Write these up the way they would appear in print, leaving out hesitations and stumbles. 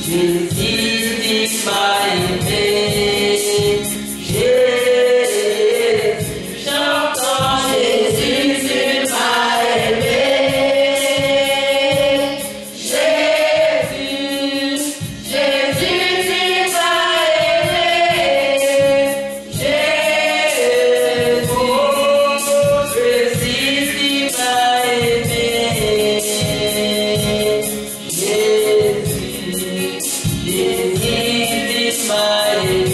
Jésus m'a aimé, j'entends Jésus m'a aimé, Jésus m'a aimé, Jésus m'a aimé. Jésus m'a aimé.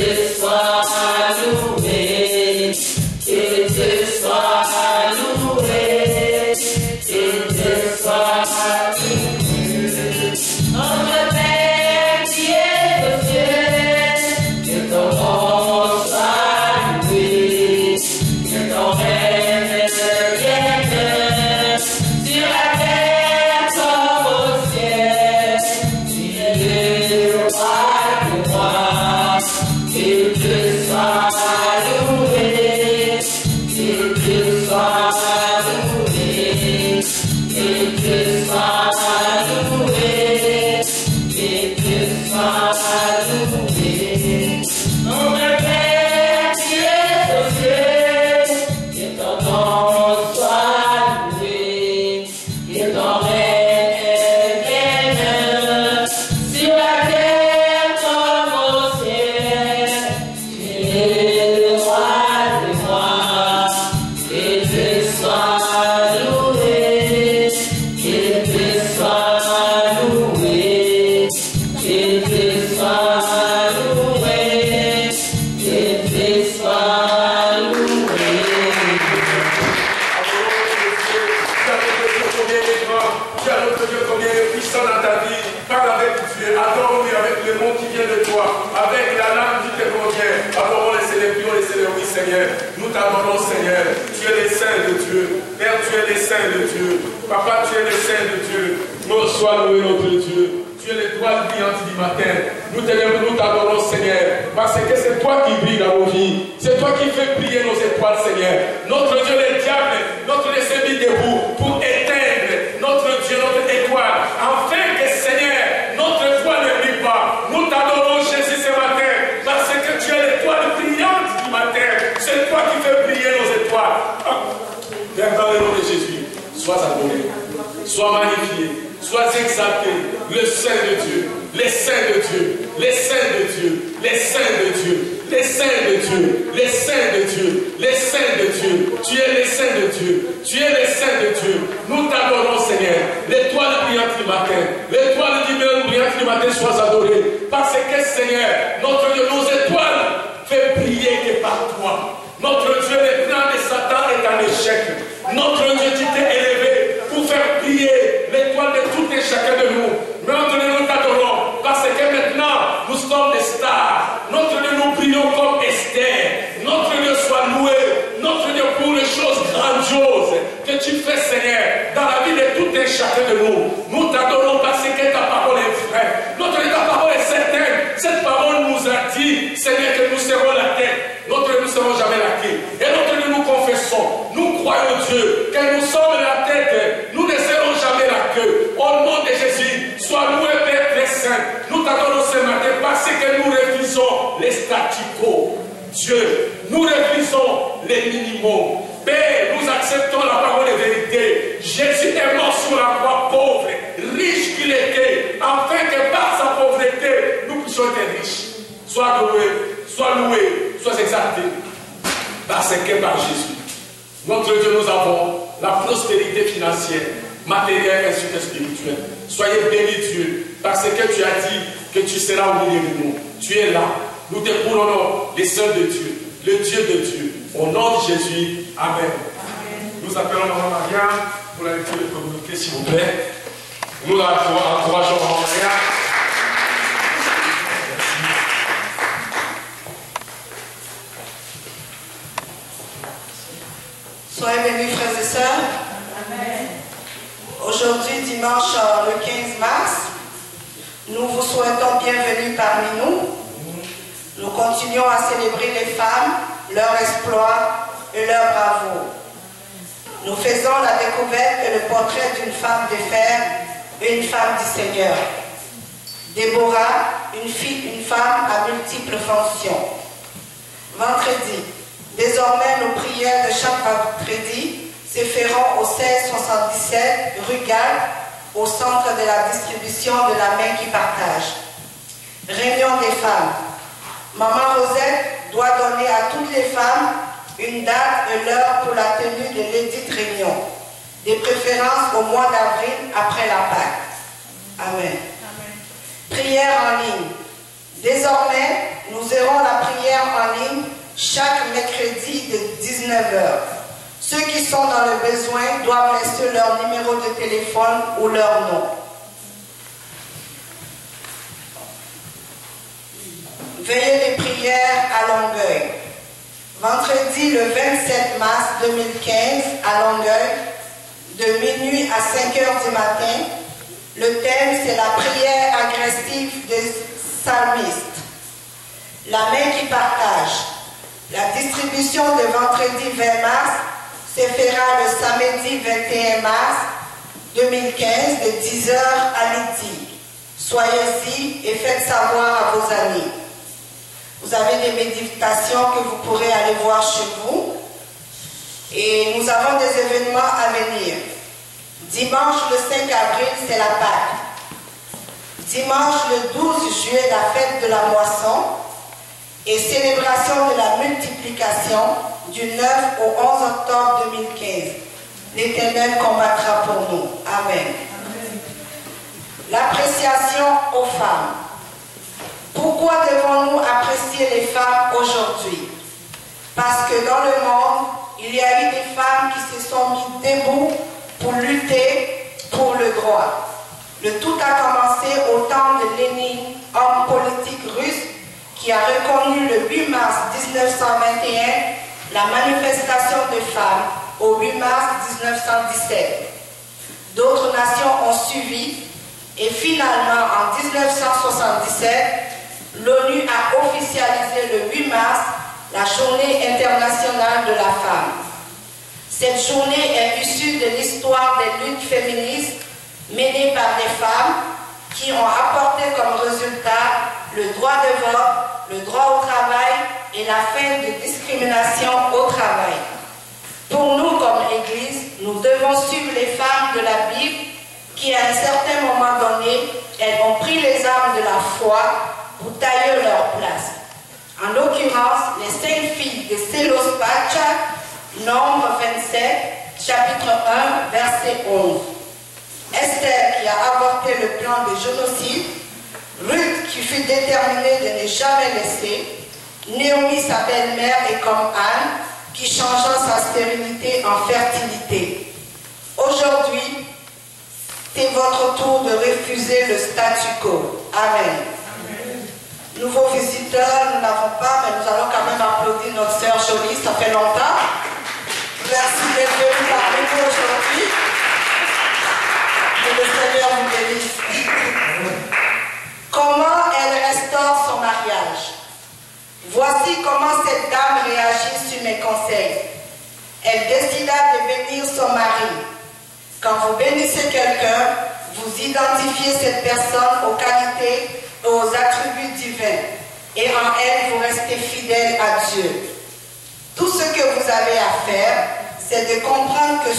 te sois loué, qu'il te soit loué, qu'il te soit loué. Notre Père qui est aux cieux, que ton nom soit loué, que ton règne vienne sur la terre comme au ciel. Tu es le roi du roi, qu'il te soit loué, qu'il te soit loué, qu'il te soit loué, qu'il te soit loué. Notre Père qui est aux cieux, que ton nom soit loué, que ton règne vienne sur la terre comme au ciel. Tu es le roi des rois, qu'il te soit loué, qu'il te soit loué, qu'il te soit loué, qu'il te soit loué. Tu as notre Dieu combien il est puissant dans ta vie. Parle avec Dieu, adore-lui avec le mot qui vient de toi, avec la langue qui te convient. Adorons les célébrons, les célébrons, Seigneur. Nous t'adorons, Seigneur. Tu es le Saint de Dieu. Père, tu es le Saint de Dieu. Papa, tu es le Saint de Dieu. Nous sois loué, notre Dieu. Tu es l'étoile brillante du matin. Nous t'adorons, Seigneur, parce que c'est toi qui brilles dans nos vies. C'est toi qui fais briller nos étoiles, Seigneur. Notre Dieu, le diable, notre Dieu s'est mis debout pour éteindre notre Dieu, notre étoile, afin que, Seigneur, notre étoile ne brille pas. Nous t'adorons, Jésus, ce matin, parce que tu es l'étoile brillante du matin. C'est toi qui fais briller nos étoiles. Père, dans le nom de Jésus, sois adoré, sois magnifié, sois exalté, le Saint de Dieu, les saints de Dieu, les saints de Dieu, les saints de Dieu, les saints de Dieu, les saints de Dieu, les saints de Dieu. Tu es les saints de Dieu, tu es les saints de Dieu. Nous t'adorons, Seigneur. L'étoile brillante du matin, l'étoile brillante du matin, sois adoré. Parce que, Seigneur, notre Dieu, nos étoiles fait briller que par toi. Notre Dieu, le plan de Satan est un échec. Notre Dieu, tu t'es élevé pour faire briller l'étoile de tout et chacun de nous. Notre Dieu, nous t'adorons parce que maintenant, nous sommes des stars. Notre Dieu, nous brillons comme Esther. Notre Dieu, soit loué. Notre Dieu, pour les choses grandioses que tu fais, Seigneur, dans la vie de tout et chacun de nous. Nous t'adorons parce que ta parole est vraie. Notre Dieu, ta parole est certaine. Cette parole nous a dit, Seigneur, que nous serons la tête. Notre Dieu, nous ne serons jamais la queue. Et notre Dieu, nous confessons, nous croyons Dieu, que nous sommes la tête, nous ne serons jamais la queue. Au nom de Jésus, sois loué, Père très saint. Nous t'adorons ce matin parce que nous refusons les statu quo. Dieu, nous refusons les minimums. Père, nous acceptons la parole de vérité. Jésus est mort sur la croix, pauvre, riche qu'il était, afin que par sa pauvreté, nous puissions être riches. Sois loué, sois exalté. Parce que par Jésus, notre Dieu, nous avons la prospérité financière, matérielle ainsi que spirituelle. Soyez bénis, Dieu, parce que tu as dit que tu seras au milieu de nous. Tu es là. Nous te couronnons, les sœurs de Dieu, le Dieu de Dieu. Au nom de Jésus, Amen. Amen. Nous appelons Maman Maria pour la lecture de communiqué, s'il vous plaît. Nous encourageons Maman Maria. Soyez bénis, frères et sœurs. Amen. Aujourd'hui, dimanche le 15 mars, nous vous souhaitons bienvenue parmi nous. Nous continuons à célébrer les femmes, leurs exploits et leur bravoure. Nous faisons la découverte et le portrait d'une femme de fer et une femme du Seigneur. Déborah, une femme à multiples fonctions. Vendredi, désormais nos prières de chaque vendredi se feront au 1677 rue Galles, au centre de la distribution de la main qui partage. Réunion des femmes. Maman Rosette doit donner à toutes les femmes une date et l'heure pour la tenue de l'édite réunion, de préférence au mois d'avril après la Pâque. Amen. Amen. Prière en ligne. Désormais, nous aurons la prière en ligne chaque mercredi de 19h. Ceux qui sont dans le besoin doivent laisser leur numéro de téléphone ou leur nom. Veillée des prières à Longueuil. Vendredi le 27 mars 2015 à Longueuil, de minuit à 5h du matin. Le thème, c'est la prière agressive des psalmistes. La main qui partage. La distribution de vendredi 20 mars se fera le samedi 21 mars 2015 de 10h à midi. Soyez-y et faites savoir à vos amis. Vous avez des méditations que vous pourrez aller voir chez vous. Et nous avons des événements à venir. Dimanche le 5 avril, c'est la Pâque. Dimanche le 12 juillet, la fête de la moisson. Et célébration de la multiplication du 9 au 11 octobre 2015. L'Éternel combattra pour nous. Amen. L'appréciation aux femmes. Pourquoi devons-nous apprécier les femmes aujourd'hui? Parce que dans le monde, il y a eu des femmes qui se sont mises debout pour lutter pour le droit. Le tout a commencé au temps de Lénine, homme politique russe, qui a reconnu le 8 mars 1921 la manifestation des femmes au 8 mars 1917. D'autres nations ont suivi et finalement en 1977, l'ONU a officialisé le 8 mars la Journée internationale de la femme. Cette journée est issue de l'histoire des luttes féministes menées par des femmes qui ont apporté comme résultat le droit de vote, le droit au travail et la fin de discrimination au travail. Pour nous, comme Église, nous devons suivre les femmes de la Bible qui, à un certain moment donné, elles ont pris les armes de la foi pour tailler leur place. En l'occurrence, les 5 filles de Selospacha, Nombre 27, chapitre 1, verset 11. Esther qui a avorté le plan de génocide, Ruth qui fut déterminée de ne jamais laisser, Naomi, sa belle-mère, et comme Anne, qui changea sa stérilité en fertilité. Aujourd'hui, c'est votre tour de refuser le statu quo. Amen. Nouveaux visiteurs, nous n'avons pas, mais nous allons quand même applaudir notre sœur Jolie, ça fait longtemps. Merci d'être venue parmi nous aujourd'hui. Que le Seigneur vous bénisse. Comment elle restaure son mariage? Voici comment cette dame réagit sur mes conseils. Elle décida de bénir son mari. Quand vous bénissez quelqu'un, vous identifiez cette personne aux qualités et aux attributs divins. Et en elle, vous restez fidèle à Dieu. Tout ce que vous avez à faire, c'est de comprendre que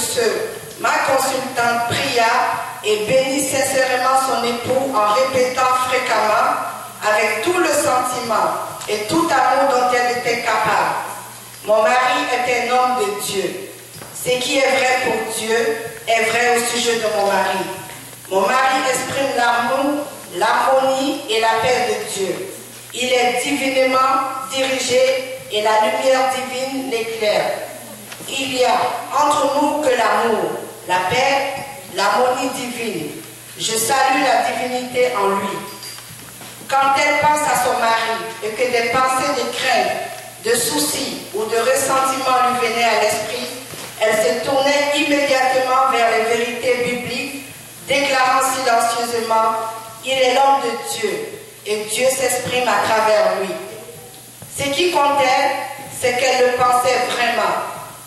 ma consultante pria et bénit sincèrement son époux en répétant fréquemment, avec tout le sentiment et tout amour dont elle était capable. Mon mari est un homme de Dieu. Ce qui est vrai pour Dieu est vrai au sujet de mon mari. Mon mari exprime l'amour, l'harmonie et la paix de Dieu. Il est divinement dirigé et la lumière divine l'éclaire. Il y a entre nous que l'amour, la paix, l'harmonie divine. Je salue la divinité en lui. Quand elle pense à son mari et que des pensées de crainte, de soucis ou de ressentiment lui venaient à l'esprit, elle se tournait immédiatement vers les vérités bibliques, déclarant silencieusement « Il est l'homme de Dieu et Dieu s'exprime à travers lui ». Ce qui comptait, c'est qu'elle le pensait vraiment.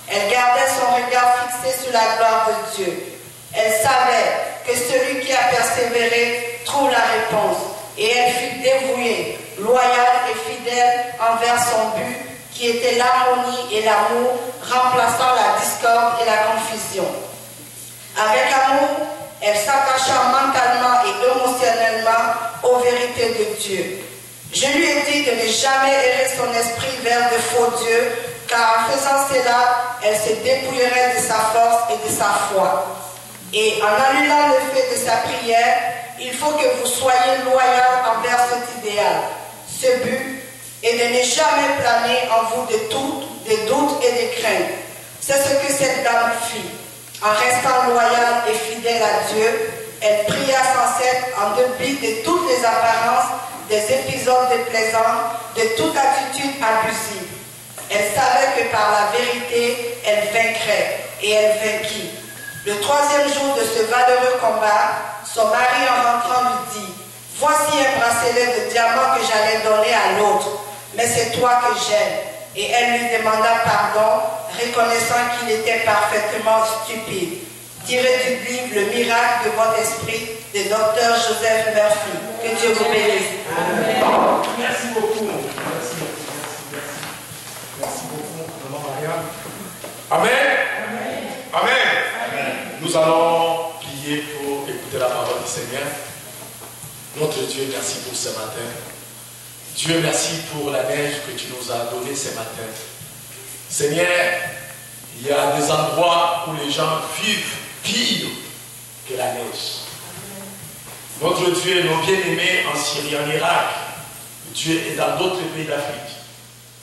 Elle gardait son regard fixé sur la gloire de Dieu. Elle savait que celui qui a persévéré trouve la réponse. Et elle fut dévouée, loyale et fidèle envers son but, qui était l'harmonie et l'amour, remplaçant la discorde et la confusion. Avec amour, elle s'attacha mentalement et émotionnellement aux vérités de Dieu. Je lui ai dit de ne jamais errer son esprit vers de faux dieux, car en faisant cela, elle se dépouillerait de sa force et de sa foi. Et en annulant le fait de sa prière, il faut que vous soyez loyal envers cet idéal. ce but et de ne jamais planer en vous des doutes et des craintes. C'est ce que cette dame fit. En restant loyale et fidèle à Dieu, elle pria sans cesse en dépit de toutes les apparences, des épisodes déplaisants, de toute attitude abusive. Elle savait que par la vérité, elle vaincrait, et elle vainquit. Le 3e jour de ce valeureux combat, son mari en rentrant lui dit: « Voici un bracelet de diamants que j'allais donner à l'autre, mais c'est toi que j'aime. » Et elle lui demanda pardon, reconnaissant qu'il était parfaitement stupide. Tiré du livre Le miracle de votre esprit de Dr. Joseph Murphy. Que Dieu vous bénisse. Amen. Merci beaucoup. Merci beaucoup, Maman Marianne. Amen. Amen. Nous allons prier pour écouter la parole du Seigneur. Notre Dieu, merci pour ce matin. Dieu, merci pour la neige que tu nous as donnée ce matin. Seigneur, il y a des endroits où les gens vivent pire que la neige. Notre Dieu, nos bien-aimés en Syrie, en Irak, Dieu est dans d'autres pays d'Afrique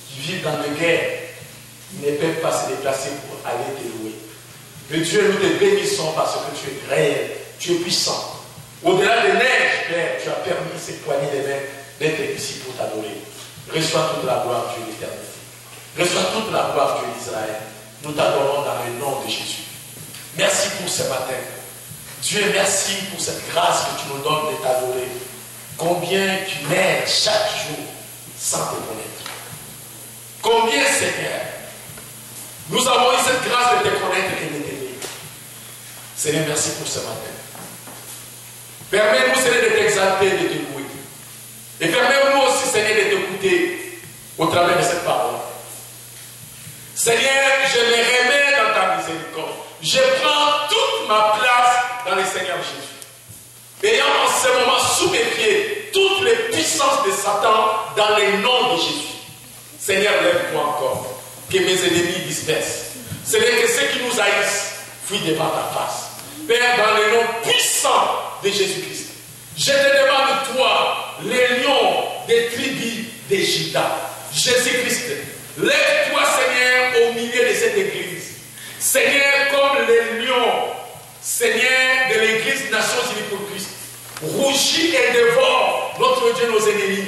qui vivent dans des guerres, ils ne peuvent pas se déplacer pour aller te louer. Mais Dieu, nous te bénissons parce que tu es réel, tu es puissant. Au-delà des neiges, Père, tu as permis ces poignées de main d'être ici pour t'adorer. Reçois toute la gloire, Dieu d'éternité. Reçois toute la gloire, Dieu d'Israël. Nous t'adorons dans le nom de Jésus. Merci pour ce matin. Dieu, merci pour cette grâce que tu nous donnes de t'adorer. Combien tu m'aides chaque jour sans te connaître. Combien, Seigneur, nous avons eu cette grâce de te connaître et de t'aimer. Seigneur, merci pour ce matin. Permets-nous, Seigneur, de t'exalter, de te louer. Et permets-nous aussi, Seigneur, de t'écouter au travers de cette parole. Seigneur, je me remets dans ta miséricorde. Je prends toute ma place dans le Seigneur Jésus. Ayant en ce moment sous mes pieds toutes les puissances de Satan dans le nom de Jésus. Seigneur, lève-toi encore. Que mes ennemis dispersent. Seigneur, que ceux qui nous haïssent fuient devant ta face. Père, dans le nom puissant de Jésus-Christ, je te demande, toi, les lions des tribus de Juda, Jésus-Christ, lève-toi, Seigneur, au milieu de cette église. Seigneur, comme les lions, Seigneur, de l'église Nations Unies pour Christ, rougis et dévore notre Dieu, nos ennemis.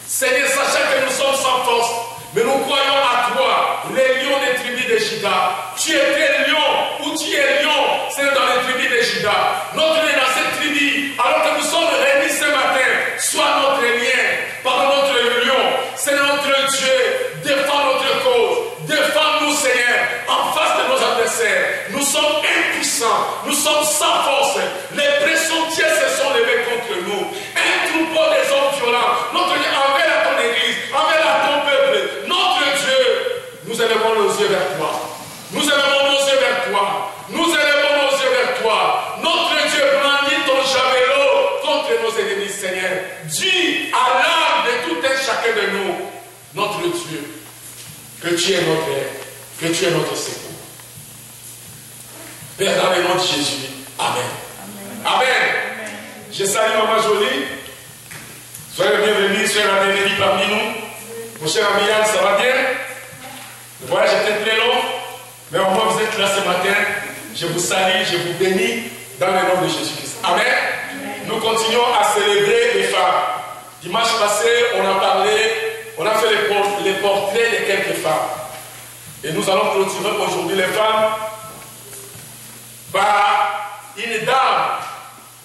Seigneur, sachant que nous sommes sans force, mais nous croyons à toi, les lions des tribus de Juda. Tu étais lion, ou tu es lion, c'est dans les tribus de Juda. Notre lien dans cette tribu, alors que nous sommes réunis ce matin, sois notre lien, par notre lion. Seigneur notre Dieu, défends notre cause, défends-nous, Seigneur, en face de nos adversaires. Nous sommes impuissants, nous sommes sans force. Les pressentis se sont levés contre nous. Un troupeau des hommes violents, notre Dieu, envers ton église, envers ton peuple, notre Dieu, nous élevons nos yeux vers toi. Nous élevons nos yeux vers toi. Nous élevons nos yeux vers toi. Notre Dieu, brandit ton javelot contre nos ennemis, Seigneur. Dis à l'âme de tout un chacun de nous, notre Dieu, que tu es notre aide, que tu es notre secours. Père, dans le nom de Jésus, Amen. Amen. Amen. Je salue Maman Jolie. Soyez le bienvenu, soyez la bienvenue parmi nous. Mon cher Amiyan, ça va bien? Le voyage était très long, mais au moins vous êtes là ce matin. Je vous salue, je vous bénis dans le nom de Jésus-Christ. Amen. Amen. Nous continuons à célébrer les femmes. Dimanche passé, on a parlé, on a fait les portraits de quelques femmes. Et nous allons continuer aujourd'hui les femmes par une dame.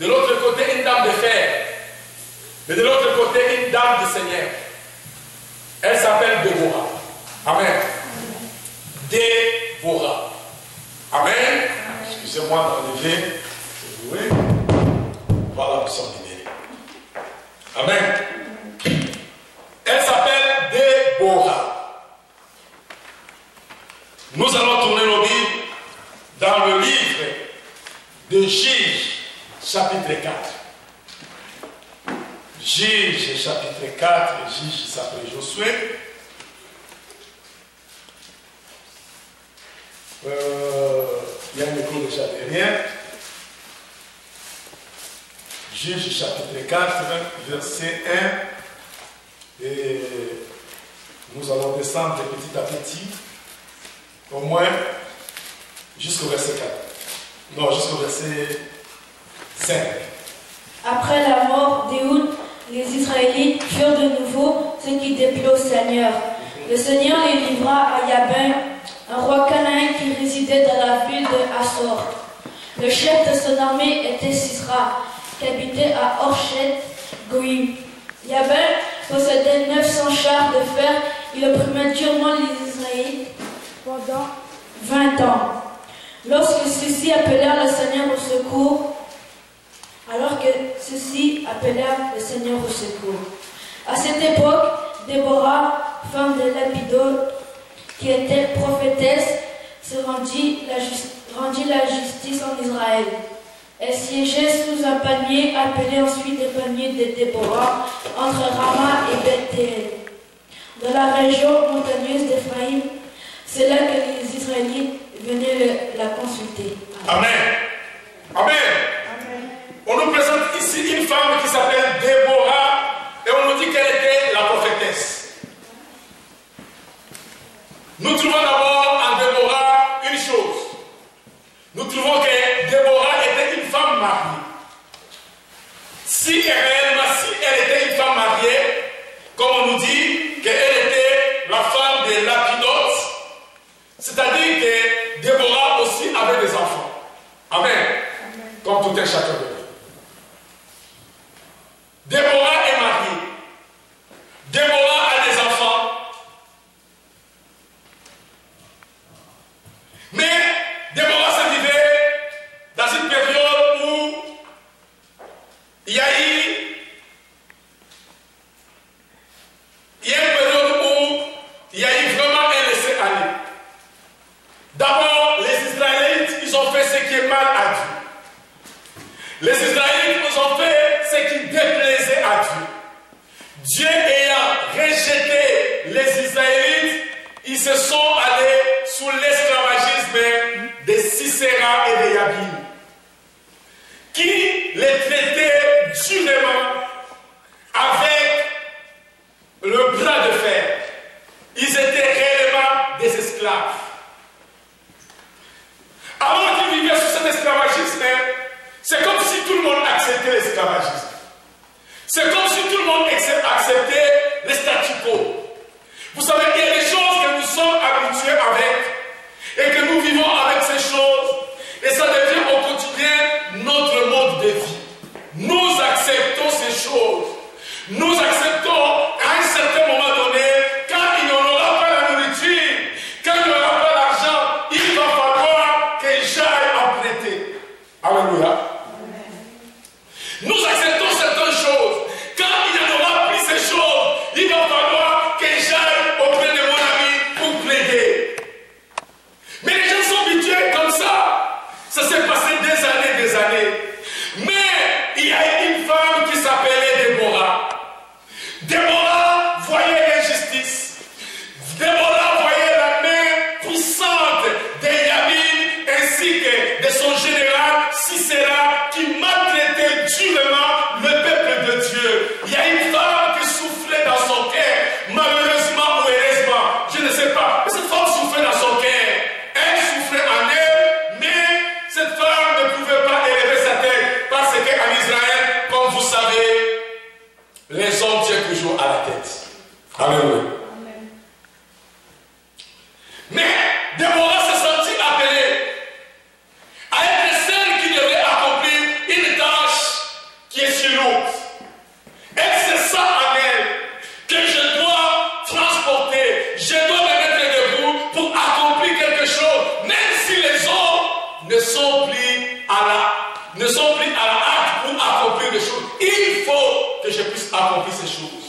De l'autre côté, une dame de fer. Mais de l'autre côté, une dame du Seigneur. Elle s'appelle Déborah. Amen. Déborah. Amen. Excusez-moi d'enlever. Voilà pour son idée. Amen. Elle s'appelle Déborah. Nous allons tourner nos Bibles dans le livre de Juges, chapitre 4. Juges, chapitre 4. Juges s'appelle Josué. Il y a un micro déjà derrière. Juges chapitre 4, verset 1 Et nous allons descendre petit à petit, au moins jusqu'au verset 4. Non, jusqu'au verset 5. Après la mort d'Éhoud, les Israélites furent de nouveau ceux qui déplaient au Seigneur. Le Seigneur les livra à Yabin, un roi cananéen qui résidait dans la ville de Hassor. Le chef de son armée était Sisra, qui habitait à Orchet Goïm. Yabin possédait 900 chars de fer. Il opprimait durement les Israélites pendant 20 ans. Lorsque ceux-ci appelèrent le Seigneur au secours, À cette époque, Déborah, femme de Lapidot, qui était prophétesse, se rendit la justice en Israël. Elle siégeait sous un palmier, appelé ensuite le palmier de Déborah, entre Rama et Bethel. Dans la région montagneuse d'Éphraïm, c'est là que les Israélites venaient la consulter. Amen. Amen. Amen. On nous présente ici une femme qui s'appelle Déborah et on nous dit qu'elle était la prophétesse. Nous trouvons d'abord en Déborah une chose. Nous trouvons que Déborah était une femme mariée. Si elle était une femme mariée, comme on nous dit qu'elle était la femme de Lapidot, c'est-à-dire que Déborah aussi avait des enfants. Amen. Amen. Comme tout un chacun de nous. Déborah est mariée. Déborah a des enfants. Mais Déborah se vivait dans une période où il y a une période où il y a eu vraiment un laisser-aller. D'abord, les Israélites, ils ont fait ce qui est mal à Dieu. Les Israélites, ils ont fait ce qui déplaisait à Dieu. Dieu ayant rejeté les Israélites, ils se sont allés sous l'esclavagisme de Sisera et de Yabin, qui les traitaient durement avec le bras de fer. Ils étaient réellement des esclaves. Alors qu'ils vivaient sous cet esclavagisme, c'est comme si tout le monde acceptait l'esclavagisme. C'est comme si tout le monde acceptait le statu quo. Vous savez, il y a des choses que nous sommes habitués avec et que nous vivons avec ces choses et ça devient au quotidien notre mode de vie. Nous acceptons ces choses. Nous acceptons à un certain moment donné, quand il n'y aura pas la nourriture, quand il n'y aura pas l'argent, il va falloir que j'aille en prêter. Alléluia. Nous acceptons certaines choses. Quand il n'y aura plus ces choses, il va falloir que j'aille auprès de mon ami pour plaider. Mais les gens sont habitués comme ça. Ça s'est passé des années. Mais il y a une femme qui s'appelait Déborah. Déborah voyait l'injustice. Déborah voyait la main puissante de Yabin ainsi que de son général Sisera qui maltraitait durement le peuple de Dieu. Il y a une femme qui soufflait dans son cœur, malheureusement ou heureusement, je ne sais pas. Mais cette femme soufflait dans son cœur. Elle soufflait en elle, mais cette femme ne pouvait pas élever sa tête parce qu'en Israël, comme vous savez, les hommes tiennent toujours à la tête. Alléluia. Mais Déborah se sentit appelée à être celle qui devait accomplir une tâche qui est si lourde. Elle se sent en elle que je dois transporter, je dois me mettre debout pour accomplir quelque chose, même si les hommes ne sont plus à la hâte pour accomplir des choses. Il faut que je puisse accomplir ces choses.